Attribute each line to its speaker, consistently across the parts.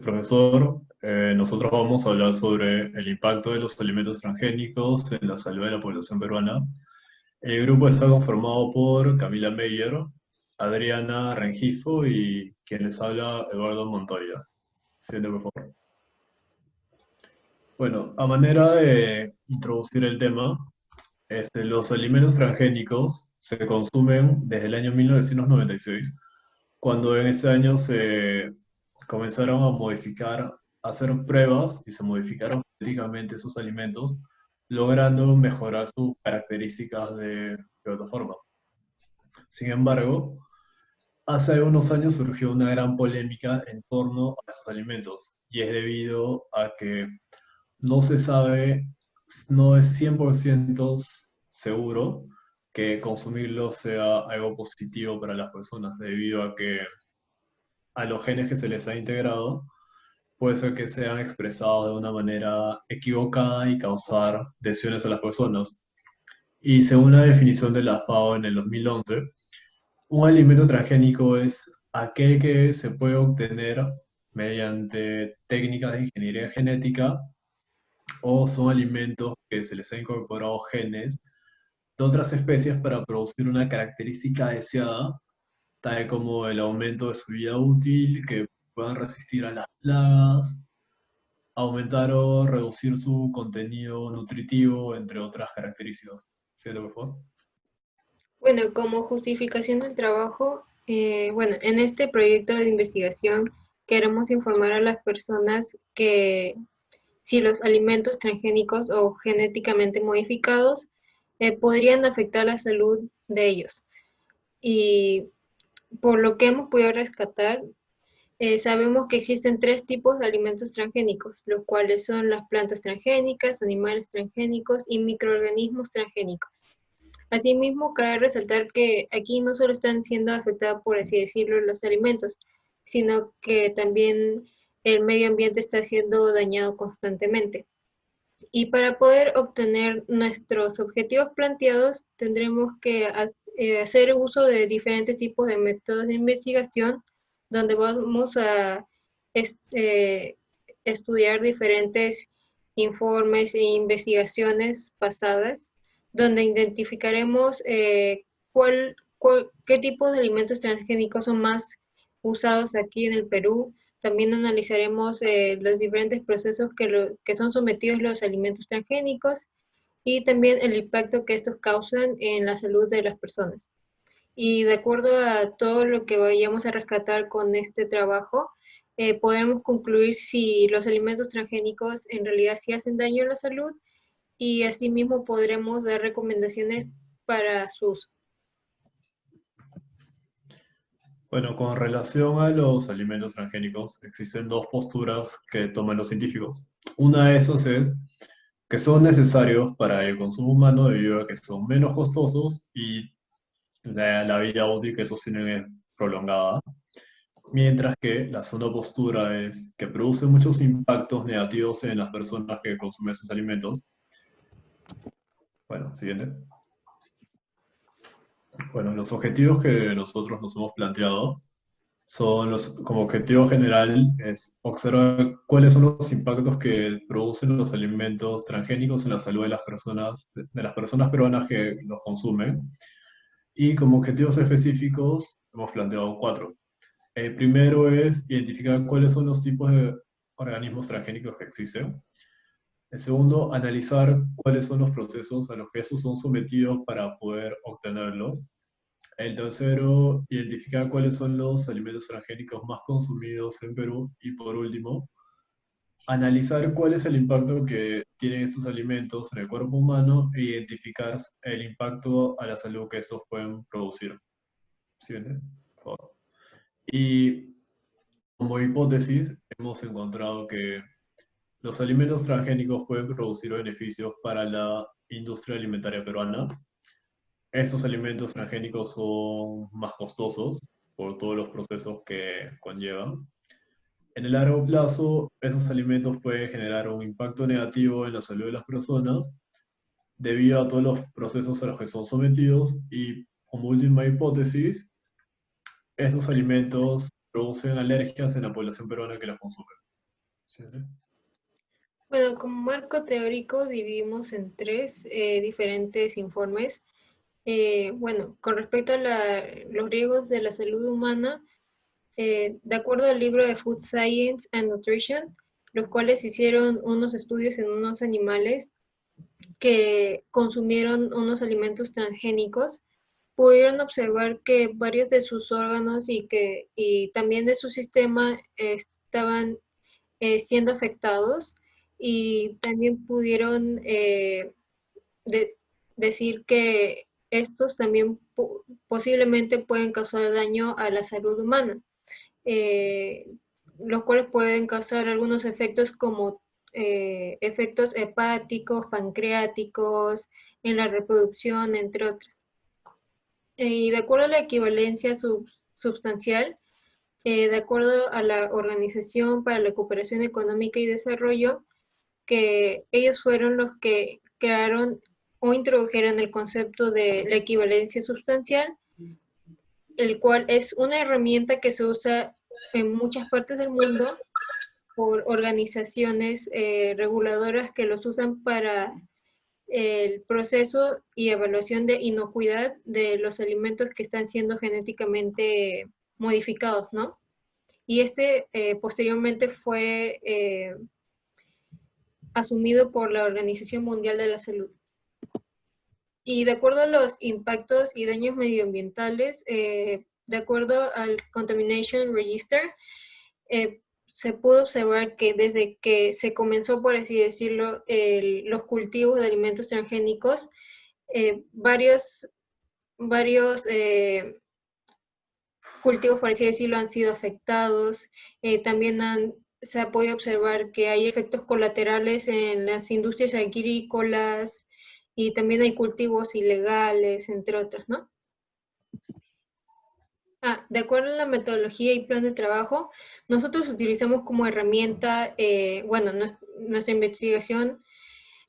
Speaker 1: Profesor. Nosotros vamos a hablar sobre el impacto de los alimentos transgénicos en la salud de la población peruana. El grupo está conformado por Camila Meyer, Adriana Rengifo y quien les habla, Eduardo Montoya. Siguiente, por favor. Bueno, a manera de introducir el tema, los alimentos transgénicos se consumen desde el año 1996, cuando en ese año se comenzaron a modificar, a hacer pruebas y se modificaron genéticamente esos alimentos, logrando mejorar sus características de otra forma. Sin embargo, hace unos años surgió una gran polémica en torno a esos alimentos, y es debido a que no se sabe, no es 100% seguro que consumirlo sea algo positivo para las personas, debido a que a los genes que se les ha integrado puede ser que sean expresados de una manera equivocada y causar lesiones a las personas. Y según la definición de la FAO en el 2011, un alimento transgénico es aquel que se puede obtener mediante técnicas de ingeniería genética, o son alimentos que se les ha incorporado genes de otras especies para producir una característica deseada, tal como el aumento de su vida útil, que puedan resistir a las plagas, aumentar o reducir su contenido nutritivo, entre otras características. ¿Sí, por favor?
Speaker 2: Bueno, como justificación del trabajo, bueno, en este proyecto de investigación queremos informar a las personas que si los alimentos transgénicos o genéticamente modificados podrían afectar la salud de ellos. Y por lo que hemos podido rescatar, sabemos que existen tres tipos de alimentos transgénicos, los cuales son las plantas transgénicas, animales transgénicos y microorganismos transgénicos. Asimismo, cabe resaltar que aquí no solo están siendo afectados, por así decirlo, los alimentos, sino que también el medio ambiente está siendo dañado constantemente. Y para poder obtener nuestros objetivos planteados, tendremos que hacer uso de diferentes tipos de métodos de investigación, donde vamos a eh, estudiar diferentes informes e investigaciones pasadas, donde identificaremos qué tipos de alimentos transgénicos son más usados aquí en el Perú. También analizaremos los diferentes procesos que son sometidos los alimentos transgénicos y también el impacto que estos causan en la salud de las personas. Y de acuerdo a todo lo que vayamos a rescatar con este trabajo, podremos concluir si los alimentos transgénicos en realidad sí hacen daño a la salud, y asimismo podremos dar recomendaciones para su uso.
Speaker 1: Bueno, con relación a los alimentos transgénicos, existen dos posturas que toman los científicos. Una de esas es que son necesarios para el consumo humano debido a que son menos costosos y la vida útil que esos tienen es prolongada. Mientras que la segunda postura es que produce muchos impactos negativos en las personas que consumen esos alimentos. Bueno, siguiente. Bueno, los objetivos que nosotros nos hemos planteado son como objetivo general es observar cuáles son los impactos que producen los alimentos transgénicos en la salud de las personas peruanas que los consumen. Y como objetivos específicos hemos planteado cuatro. El primero es identificar cuáles son los tipos de organismos transgénicos que existen. El segundo, analizar cuáles son los procesos a los que estos son sometidos para poder obtenerlos. El tercero, identificar cuáles son los alimentos transgénicos más consumidos en Perú. Y por último, analizar cuál es el impacto que tienen estos alimentos en el cuerpo humano e identificar el impacto a la salud que estos pueden producir. ¿Siguiente, por favor? Y como hipótesis, hemos encontrado que los alimentos transgénicos pueden producir beneficios para la industria alimentaria peruana. Estos alimentos transgénicos son más costosos por todos los procesos que conllevan. En el largo plazo, esos alimentos pueden generar un impacto negativo en la salud de las personas debido a todos los procesos a los que son sometidos. Y como última hipótesis, esos alimentos producen alergias en la población peruana que los consume. Sí.
Speaker 2: Bueno, como marco teórico dividimos en tres diferentes informes. Bueno, con respecto a los riesgos de la salud humana, de acuerdo al libro de Food Science and Nutrition, los cuales hicieron unos estudios en unos animales que consumieron unos alimentos transgénicos, pudieron observar que varios de sus órganos y también de su sistema estaban siendo afectados, y también pudieron de- decir que estos también posiblemente pueden causar daño a la salud humana, eh, los cuales pueden causar algunos efectos como efectos hepáticos, pancreáticos, en la reproducción, entre otros. Y de acuerdo a la equivalencia substancial, de acuerdo a la Organización para la Cooperación Económica y Desarrollo, que ellos fueron los que crearon o introdujeron el concepto de la equivalencia sustancial, el cual es una herramienta que se usa en muchas partes del mundo por organizaciones reguladoras que los usan para el proceso y evaluación de inocuidad de los alimentos que están siendo genéticamente modificados, ¿no? Y posteriormente fue asumido por la Organización Mundial de la Salud. Y de acuerdo a los impactos y daños medioambientales, de acuerdo al Contamination Register, se pudo observar que desde que se comenzó, por así decirlo, los cultivos de alimentos transgénicos, varios cultivos, por así decirlo, han sido afectados. También se ha podido observar que hay efectos colaterales en las industrias agrícolas, y también hay cultivos ilegales, entre otros, ¿no? De acuerdo a la metodología y plan de trabajo, nosotros utilizamos como herramienta, bueno, nuestra investigación,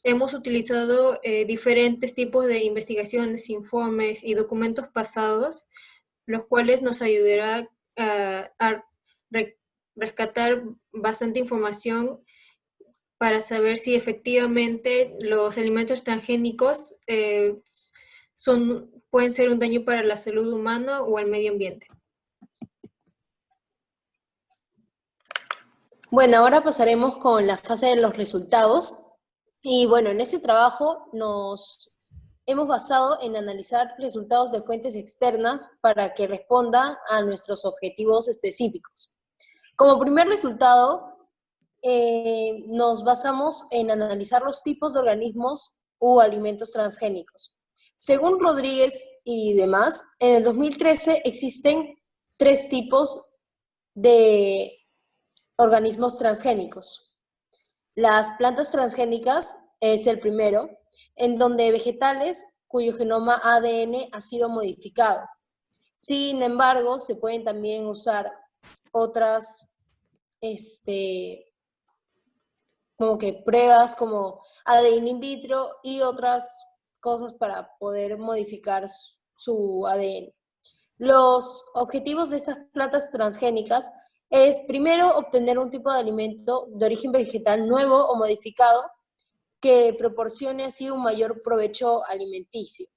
Speaker 2: hemos utilizado diferentes tipos de investigaciones, informes y documentos pasados, los cuales nos ayudará a rescatar bastante información para saber si efectivamente los alimentos transgénicos pueden ser un daño para la salud humana o el medio ambiente.
Speaker 3: Bueno, ahora pasaremos con la fase de los resultados. Y bueno, en ese trabajo nos hemos basado en analizar resultados de fuentes externas para que responda a nuestros objetivos específicos. Como primer resultado, nos basamos en analizar los tipos de organismos u alimentos transgénicos. Según Rodríguez y demás, en el 2013 existen 3 tipos de organismos transgénicos. Las plantas transgénicas es el primero, en donde vegetales cuyo genoma ADN ha sido modificado. Sin embargo, se pueden también usar otras como que pruebas como ADN in vitro y otras cosas para poder modificar su ADN. Los objetivos de estas plantas transgénicas es, primero, obtener un tipo de alimento de origen vegetal nuevo o modificado que proporcione así un mayor provecho alimenticio.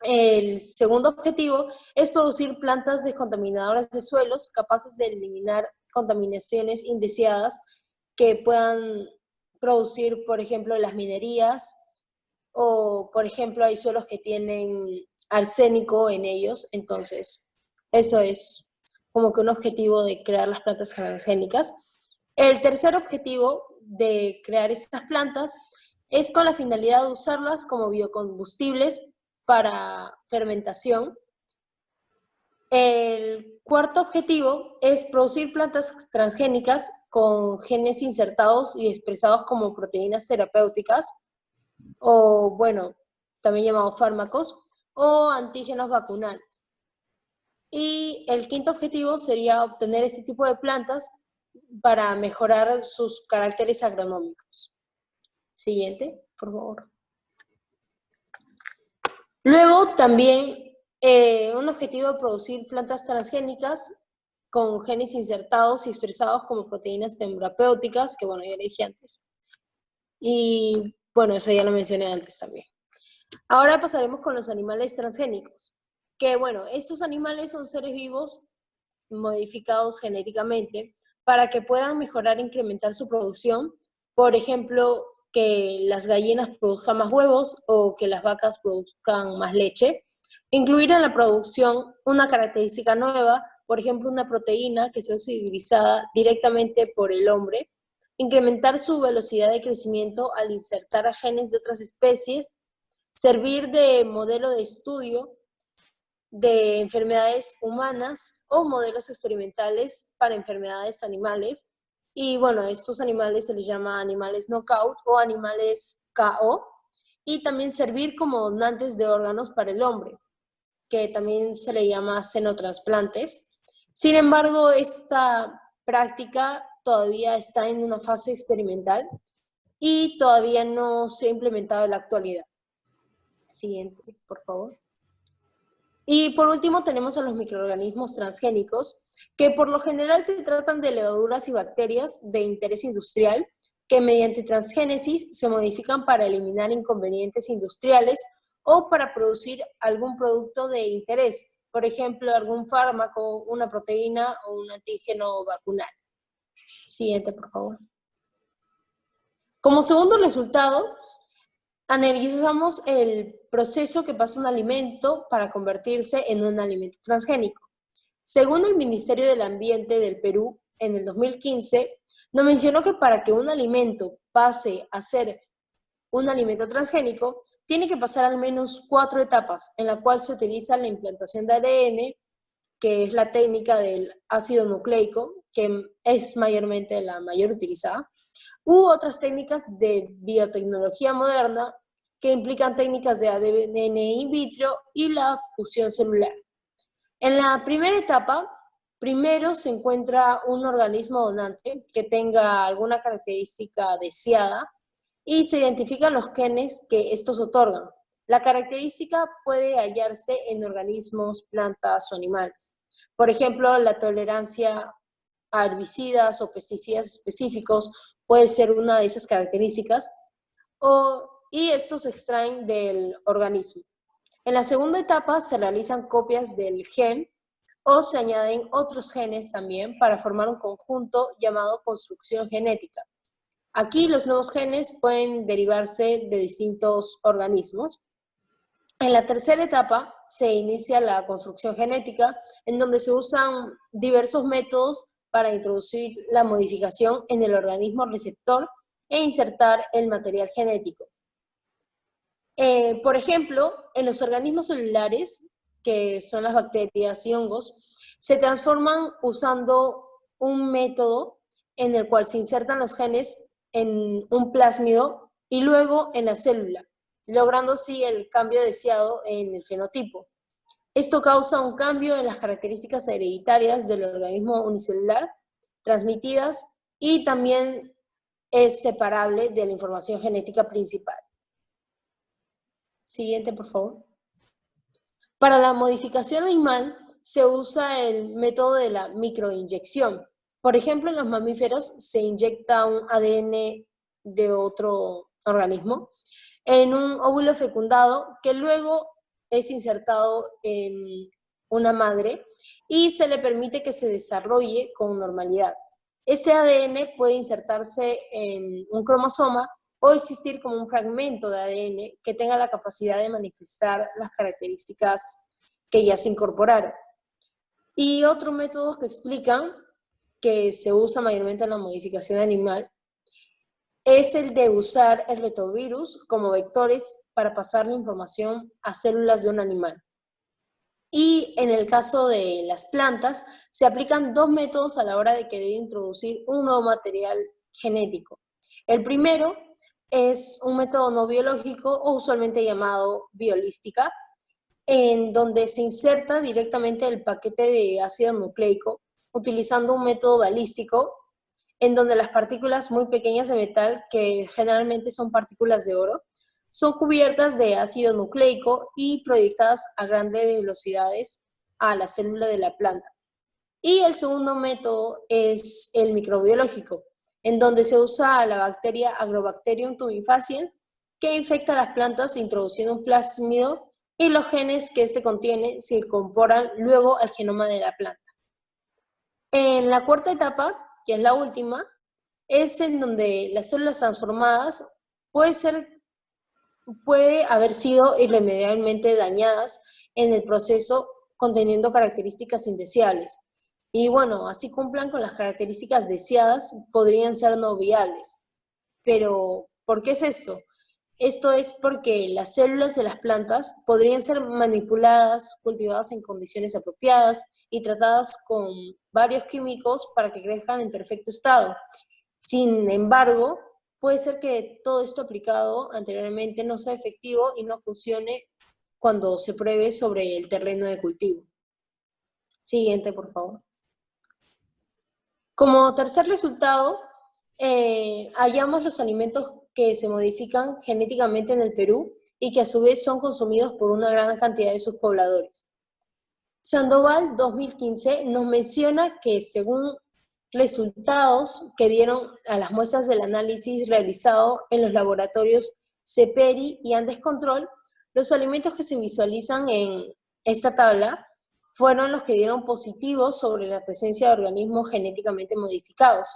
Speaker 3: El segundo objetivo es producir plantas descontaminadoras de suelos capaces de eliminar contaminaciones indeseadas que puedan producir, por ejemplo, las minerías, o, por ejemplo, hay suelos que tienen arsénico en ellos. Entonces, eso es como que un objetivo de crear las plantas transgénicas. El tercer objetivo de crear estas plantas es con la finalidad de usarlas como biocombustibles para fermentación. El cuarto objetivo es producir plantas transgénicas con genes insertados y expresados como proteínas terapéuticas, o bueno, también llamados fármacos, o antígenos vacunales. Y el quinto objetivo sería obtener este tipo de plantas para mejorar sus caracteres agronómicos. Siguiente, por favor. Luego también un objetivo de producir plantas transgénicas con genes insertados y expresados como proteínas terapéuticas, que bueno, ya lo dije antes. Y bueno, eso ya lo mencioné antes también. Ahora pasaremos con los animales transgénicos, que bueno, estos animales son seres vivos modificados genéticamente para que puedan mejorar e incrementar su producción. Por ejemplo, que las gallinas produzcan más huevos o que las vacas produzcan más leche. Incluir en la producción una característica nueva, por ejemplo, una proteína que sea utilizada directamente por el hombre. Incrementar su velocidad de crecimiento al insertar a genes de otras especies. Servir de modelo de estudio de enfermedades humanas o modelos experimentales para enfermedades animales. Y bueno, estos animales se les llama animales knockout o animales KO. Y también servir como donantes de órganos para el hombre, que también se le llama xenotrasplantes. Sin embargo, esta práctica todavía está en una fase experimental y todavía no se ha implementado en la actualidad. Siguiente, por favor. Y por último tenemos a los microorganismos transgénicos, que por lo general se tratan de levaduras y bacterias de interés industrial que mediante transgénesis se modifican para eliminar inconvenientes industriales o para producir algún producto de interés, por ejemplo, algún fármaco, una proteína o un antígeno vacunal. Siguiente, por favor. Como segundo resultado, analizamos el proceso que pasa un alimento para convertirse en un alimento transgénico. Según el Ministerio del Ambiente del Perú, en el 2015, nos mencionó que para que un alimento pase a ser un alimento transgénico, tiene que pasar al menos 4 etapas, en la cual se utiliza la implantación de ADN, que es la técnica del ácido nucleico, que es mayormente la mayor utilizada, u otras técnicas de biotecnología moderna que implican técnicas de ADN in vitro y la fusión celular. En la primera etapa, primero se encuentra un organismo donante que tenga alguna característica deseada y se identifican los genes que estos otorgan. La característica puede hallarse en organismos, plantas o animales. Por ejemplo, la tolerancia a herbicidas o pesticidas específicos puede ser una de esas características, y estos se extraen del organismo. En la segunda etapa se realizan copias del gen o se añaden otros genes también para formar un conjunto llamado construcción genética. Aquí los nuevos genes pueden derivarse de distintos organismos. En la tercera etapa se inicia la construcción genética, en donde se usan diversos métodos para introducir la modificación en el organismo receptor e insertar el material genético. Por ejemplo, en los organismos celulares, que son las bacterias y hongos, se transforman usando un método en el cual se insertan los genes en un plásmido y luego en la célula, logrando así el cambio deseado en el fenotipo. Esto causa un cambio en las características hereditarias del organismo unicelular transmitidas y también es separable de la información genética principal. Siguiente, por favor. Para la modificación animal se usa el método de la microinyección. Por ejemplo, en los mamíferos se inyecta un ADN de otro organismo en un óvulo fecundado que luego es insertado en una madre y se le permite que se desarrolle con normalidad. Este ADN puede insertarse en un cromosoma o existir como un fragmento de ADN que tenga la capacidad de manifestar las características que ya se incorporaron. Y otro método que explican que se usa mayormente en la modificación animal es el de usar el retrovirus como vectores para pasar la información a células de un animal. Y en el caso de las plantas, se aplican 2 métodos a la hora de querer introducir un nuevo material genético. El primero es un método no biológico o usualmente llamado biolística, en donde se inserta directamente el paquete de ácido nucleico utilizando un método balístico en donde las partículas muy pequeñas de metal, que generalmente son partículas de oro, son cubiertas de ácido nucleico y proyectadas a grandes velocidades a la célula de la planta. Y el segundo método es el microbiológico, en donde se usa la bacteria Agrobacterium tumefaciens, que infecta las plantas introduciendo un plásmido y los genes que éste contiene se incorporan luego al genoma de la planta. En la cuarta etapa, que es la última, es en donde las células transformadas puede haber sido irremediablemente dañadas en el proceso conteniendo características indeseables. Y bueno, así cumplan con las características deseadas, podrían ser no viables. Pero, ¿por qué es esto? Esto es porque las células de las plantas podrían ser manipuladas, cultivadas en condiciones apropiadas y tratadas con varios químicos para que crezcan en perfecto estado. Sin embargo, puede ser que todo esto aplicado anteriormente no sea efectivo y no funcione cuando se pruebe sobre el terreno de cultivo. Siguiente, por favor. Como tercer resultado, hallamos los alimentos que se modifican genéticamente en el Perú y que a su vez son consumidos por una gran cantidad de sus pobladores. Sandoval 2015 nos menciona que según resultados que dieron a las muestras del análisis realizado en los laboratorios CEPERI y Andes Control, los alimentos que se visualizan en esta tabla fueron los que dieron positivos sobre la presencia de organismos genéticamente modificados.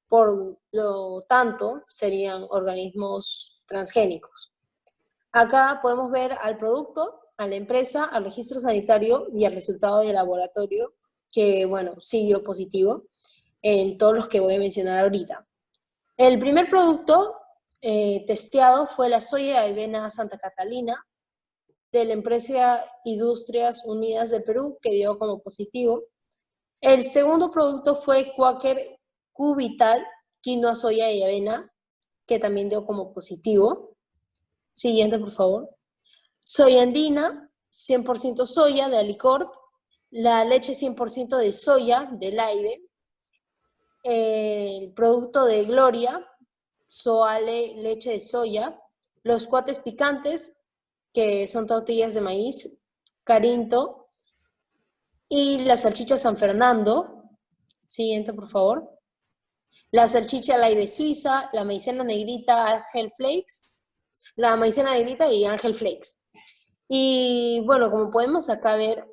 Speaker 3: Por lo tanto, serían organismos transgénicos. Acá podemos ver al producto, a la empresa, al registro sanitario y al resultado del laboratorio, que, bueno, sí dio positivo en todos los que voy a mencionar ahorita. El primer producto testeado fue la soya de avena Santa Catalina, de la empresa Industrias Unidas del Perú, que dio como positivo. El segundo producto fue Quaker Q-Vital, quinoa, soya y avena, que también dio como positivo. Siguiente, por favor. Soya andina, 100% soya de Alicorp, la leche 100% de soya de Laibe, el producto de Gloria, Soale, leche de soya, los cuates picantes, que son tortillas de maíz, Carinto, y la salchicha San Fernando. Siguiente, por favor. La salchicha Laibe suiza, la maicena negrita Ángel Flakes, la maicena negrita y Ángel Flakes. Y bueno, como podemos acá ver,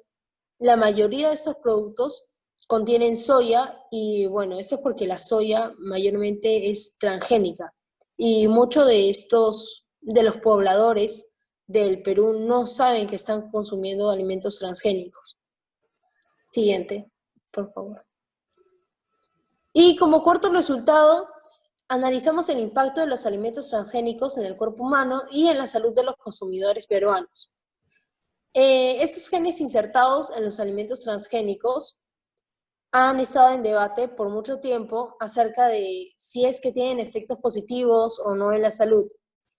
Speaker 3: la mayoría de estos productos contienen soya y bueno, esto es porque la soya mayormente es transgénica y muchos de los pobladores del Perú no saben que están consumiendo alimentos transgénicos. Siguiente, por favor. Y como cuarto resultado, analizamos el impacto de los alimentos transgénicos en el cuerpo humano y en la salud de los consumidores peruanos. Estos genes insertados en los alimentos transgénicos han estado en debate por mucho tiempo acerca de si es que tienen efectos positivos o no en la salud.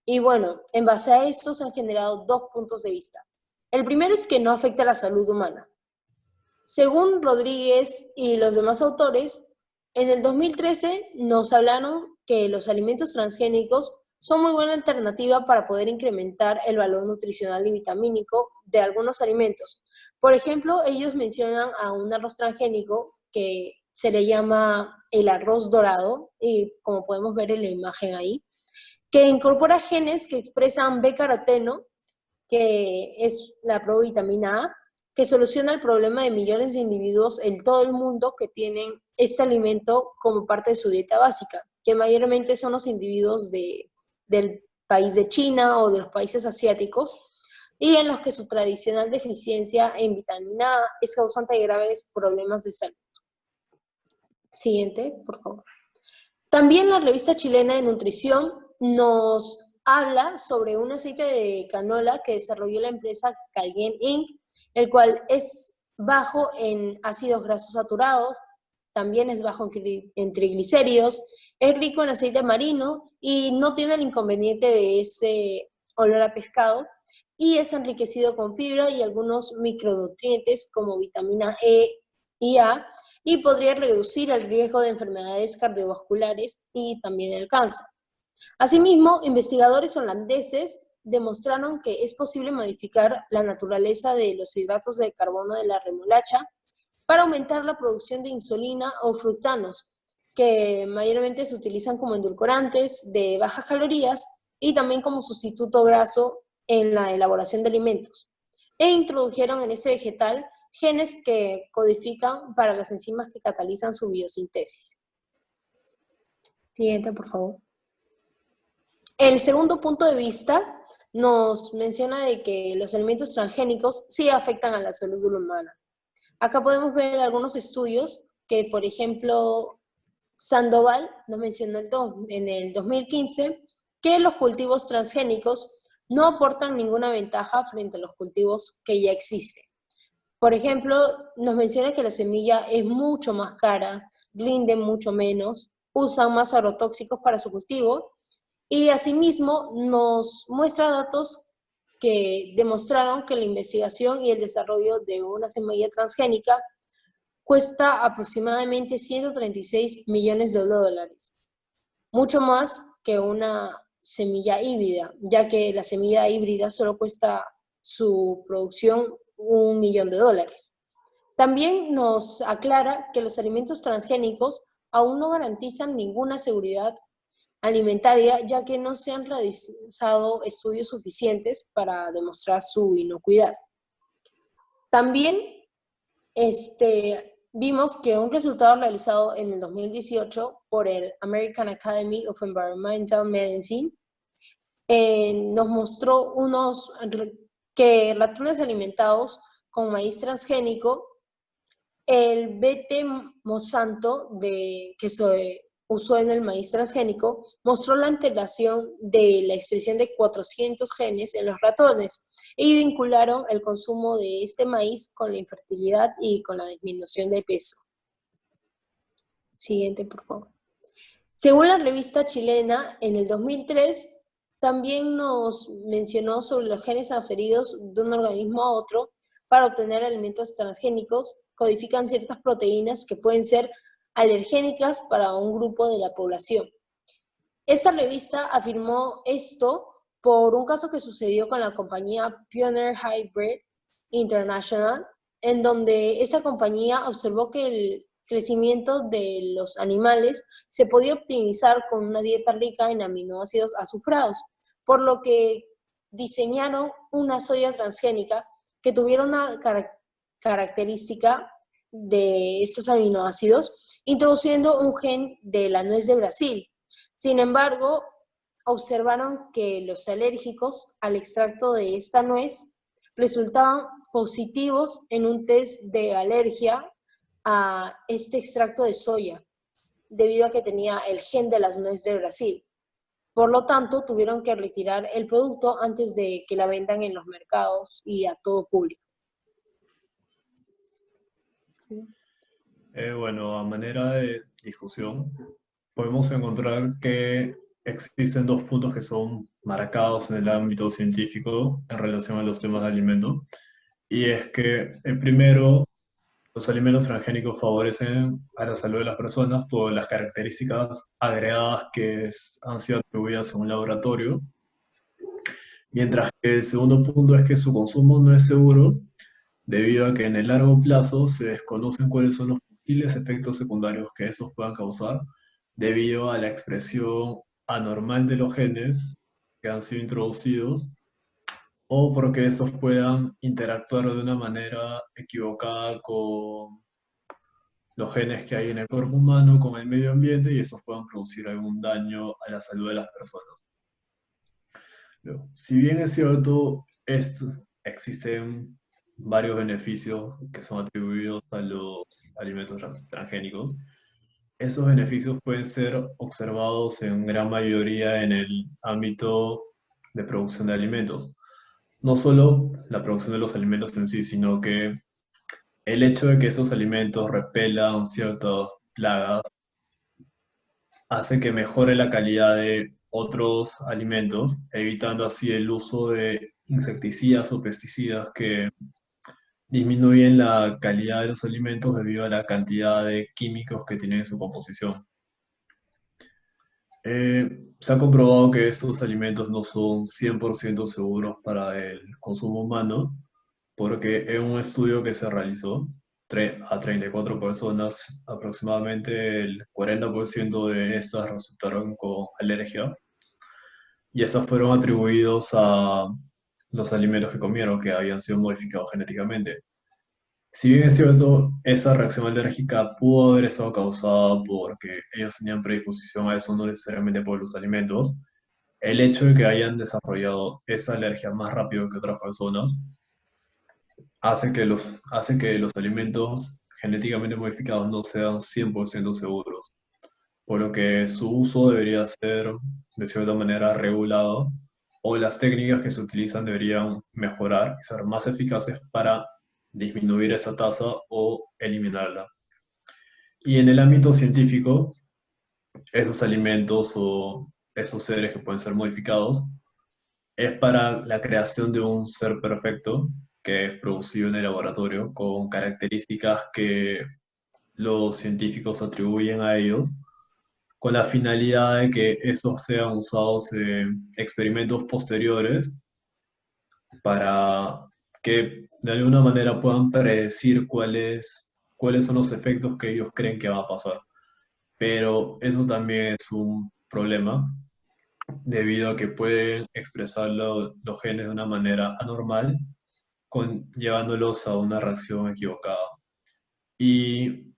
Speaker 3: Y bueno, en base a esto se han generado dos puntos de vista. El primero es que no afecta a la salud humana. Según Rodríguez y los demás autores, en el 2013 nos hablaron que los alimentos transgénicos son muy buena alternativa para poder incrementar el valor nutricional y vitamínico de algunos alimentos. Por ejemplo, ellos mencionan a un arroz transgénico que se le llama el arroz dorado, y como podemos ver en la imagen ahí, que incorpora genes que expresan B-caroteno, que es la provitamina A, que soluciona el problema de millones de individuos en todo el mundo que tienen este alimento como parte de su dieta básica, que mayormente son los individuos del país de China o de los países asiáticos, y en los que su tradicional deficiencia en vitamina A es causante de graves problemas de salud. Siguiente, por favor. También la revista chilena de nutrición nos habla sobre un aceite de canola que desarrolló la empresa Calgen Inc., el cual es bajo en ácidos grasos saturados, también es bajo en triglicéridos, es rico en aceite marino y no tiene el inconveniente de ese olor a pescado, y es enriquecido con fibra y algunos micronutrientes como vitamina E y A, y podría reducir el riesgo de enfermedades cardiovasculares y también el cáncer. Asimismo, investigadores holandeses demostraron que es posible modificar la naturaleza de los hidratos de carbono de la remolacha para aumentar la producción de insulina o fructanos, que mayormente se utilizan como endulcorantes de bajas calorías y también como sustituto graso en la elaboración de alimentos. E introdujeron en ese vegetal genes que codifican para las enzimas que catalizan su biosíntesis. Siguiente, por favor. El segundo punto de vista nos menciona de que los alimentos transgénicos sí afectan a la salud humana. Acá podemos ver algunos estudios que, por ejemplo, Sandoval nos mencionó en el 2015 que los cultivos transgénicos no aportan ninguna ventaja frente a los cultivos que ya existen. Por ejemplo, nos menciona que la semilla es mucho más cara, rinde mucho menos, usan más agrotóxicos para su cultivo y asimismo nos muestra datos que demostraron que la investigación y el desarrollo de una semilla transgénica cuesta aproximadamente 136 millones de dólares, mucho más que una semilla híbrida, ya que la semilla híbrida solo cuesta su producción $1 millón. También nos aclara que los alimentos transgénicos aún no garantizan ninguna seguridad alimentaria, ya que no se han realizado estudios suficientes para demostrar su inocuidad. También vimos que un resultado realizado en el 2018 por el American Academy of Environmental Medicine nos mostró que ratones alimentados con maíz transgénico, el BT Monsanto que se usó en el maíz transgénico mostró la alteración de la expresión de 400 genes en los ratones y vincularon el consumo de este maíz con la infertilidad y con la disminución de peso. Siguiente, por favor. Según la revista chilena, en el 2003 también nos mencionó sobre los genes transferidos de un organismo a otro para obtener alimentos transgénicos, codifican ciertas proteínas que pueden ser alergénicas para un grupo de la población. Esta revista afirmó esto por un caso que sucedió con la compañía Pioneer Hybrid International, en donde esta compañía observó que el crecimiento de los animales se podía optimizar con una dieta rica en aminoácidos azufrados, por lo que diseñaron una soya transgénica que tuviera una característica de estos aminoácidos, introduciendo un gen de la nuez de Brasil. Sin embargo, observaron que los alérgicos al extracto de esta nuez resultaban positivos en un test de alergia a este extracto de soya, debido a que tenía el gen de las nuez de Brasil. Por lo tanto, tuvieron que retirar el producto antes de que la vendan en los mercados y a todo público. Sí.
Speaker 1: Bueno, a manera de discusión, podemos encontrar que existen dos puntos que son marcados en el ámbito científico en relación a los temas de alimentos. Y es que, el primero, los alimentos transgénicos favorecen a la salud de las personas por las características agregadas que han sido atribuidas en un laboratorio. Mientras que el segundo punto es que su consumo no es seguro, debido a que en el largo plazo se desconocen cuáles son los posibles efectos secundarios que estos puedan causar, debido a la expresión anormal de los genes que han sido introducidos, o porque estos puedan interactuar de una manera equivocada con los genes que hay en el cuerpo humano, con el medio ambiente, y estos puedan producir algún daño a la salud de las personas. Luego, si bien es cierto, existen varios beneficios que son atribuidos a los alimentos transgénicos, esos beneficios pueden ser observados en gran mayoría en el ámbito de producción de alimentos. No solo la producción de los alimentos en sí, sino que el hecho de que esos alimentos repelan ciertas plagas hace que mejore la calidad de otros alimentos, evitando así el uso de insecticidas o pesticidas que disminuyen la calidad de los alimentos debido a la cantidad de químicos que tienen en su composición. Se ha comprobado que estos alimentos no son 100% seguros para el consumo humano, porque en un estudio que se realizó, a 34 personas, aproximadamente el 40% de estas resultaron con alergia y estas fueron atribuidos a los alimentos que comieron que habían sido modificados genéticamente. Si bien es cierto, esa reacción alérgica pudo haber estado causada porque ellos tenían predisposición a eso, no necesariamente por los alimentos, el hecho de que hayan desarrollado esa alergia más rápido que otras personas hace que los alimentos genéticamente modificados no sean 100% seguros, por lo que su uso debería ser de cierta manera regulado o las técnicas que se utilizan deberían mejorar y ser más eficaces para disminuir esa tasa o eliminarla. Y en el ámbito científico, esos alimentos o esos seres que pueden ser modificados es para la creación de un ser perfecto que es producido en el laboratorio con características que los científicos atribuyen a ellos con la finalidad de que estos sean usados en experimentos posteriores para que de alguna manera puedan predecir cuáles son los efectos que ellos creen que va a pasar. Pero eso también es un problema debido a que pueden expresar los genes de una manera anormal, llevándolos a una reacción equivocada. Y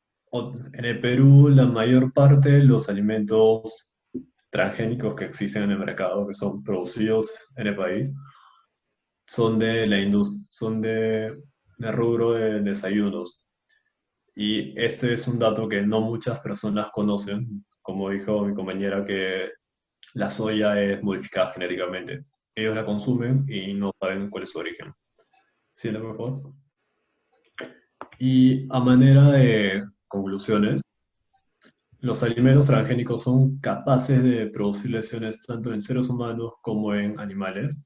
Speaker 1: en el Perú, la mayor parte de los alimentos transgénicos que existen en el mercado, que son producidos en el país, son de la industria, son de rubro de desayunos. Y este es un dato que no muchas personas conocen, como dijo mi compañera, que la soya es modificada genéticamente. Ellos la consumen y no saben cuál es su origen. ¿Sí, por favor? Y a manera de conclusiones, los alimentos transgénicos son capaces de producir lesiones tanto en seres humanos como en animales.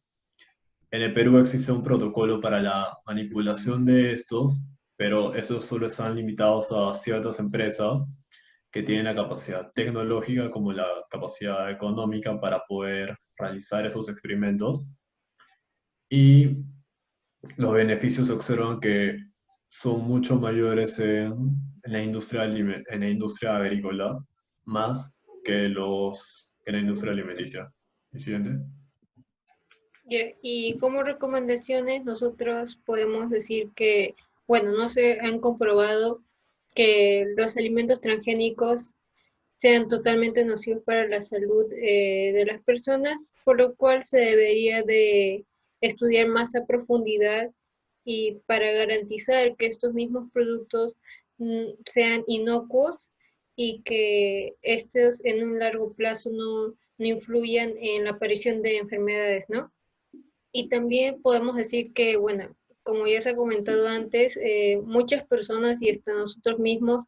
Speaker 1: En el Perú existe un protocolo para la manipulación de estos, pero esos solo están limitados a ciertas empresas que tienen la capacidad tecnológica como la capacidad económica para poder realizar esos experimentos. Y los beneficios se observan que son mucho mayores en la industria, en la industria agrícola, más que en la industria alimenticia. ¿El siguiente?
Speaker 2: Y como recomendaciones, nosotros podemos decir que, bueno, no se han comprobado que los alimentos transgénicos sean totalmente nocivos para la salud de las personas, por lo cual se debería de estudiar más a profundidad y para garantizar que estos mismos productos sean inocuos y que estos en un largo plazo no influyan en la aparición de enfermedades, ¿no? Y también podemos decir que, bueno, como ya se ha comentado antes, muchas personas y hasta nosotros mismos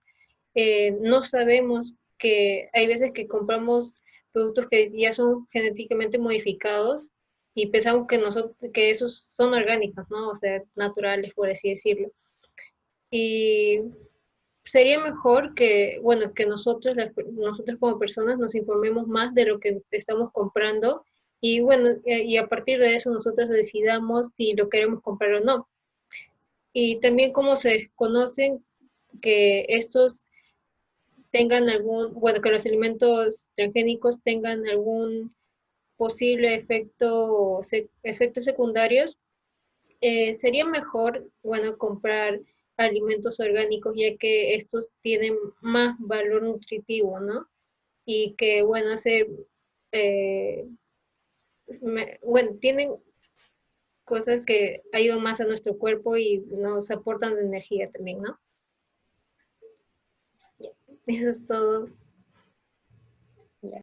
Speaker 2: no sabemos que hay veces que compramos productos que ya son genéticamente modificados y pensamos que, que esos son orgánicos, ¿no? O sea, naturales, por así decirlo. Y sería mejor que, bueno, que nosotros, nosotros como personas nos informemos más de lo que estamos comprando y bueno, y a partir de eso nosotros decidamos si lo queremos comprar o no. Y también cómo se conocen que estos tengan algún, bueno, que los alimentos transgénicos tengan algún posible efecto, efectos secundarios, sería mejor, bueno, comprar alimentos orgánicos, ya que estos tienen más valor nutritivo, ¿no? Y que, bueno, eh, bueno, tienen cosas que ayudan más a nuestro cuerpo y nos aportan energía también, ¿no? Eso es todo.